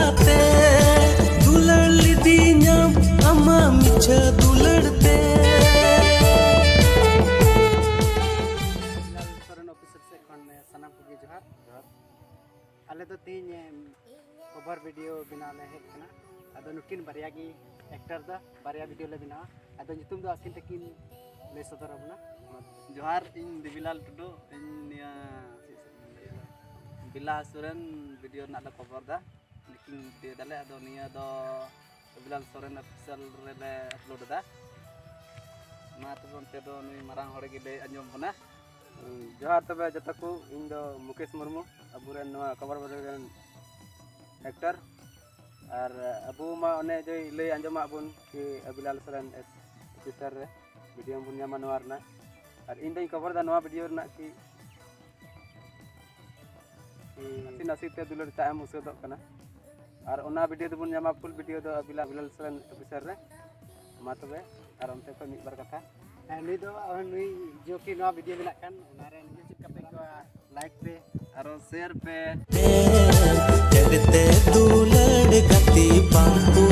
लेकाते दुलड़ लिदीᱧᱟᱢ आमा मिछा दुलड़ते ऑफिसर से सनाम को जोहार आले तो तीन कवर वीडियो बनाने हेज कना अदो नुकिन बारिया की एक्टर दा बारिया वीडियो ले बना अदो नितुम दो आकिन तकिन ले सदर अपना जोहार इन देवीलाल टुडू इन निया बिला सोरेन वीडियो ना ला कवर दा लेकिन दे दाले अदो निया दो देवीलाल सोरेन ऑफिशियल रे अपलोड दा मा तो बनते दो नुई मारांग हड़ गे अंजम बना जोहार तबे जतको इन दो मुकेश मुर्मू अबुरेन नवा कवर बरेन एक्टर और अबू मा ओने जो लay अंजमा बुन कि अबिलाल सोरेन ऑफिसर रे वीडियो बुन ᱧᱟᱢᱟ नवा रना और इन दई कवर दा नवा वीडियो रना कि नासी ते दुलर ताम उसेदो कना और ओना वीडियो दबुन ᱧᱟᱢᱟ फुल वीडियो दो अबिलाल सोरेन ऑफिसर रे मा तबे और उनते को मिट बार कथा नुई दो नुई जो कि नवा वीडियो बना कान ओना रे निजे चिक पे को लाइक पे और शेयर पे जगते दुलड़ गति बापू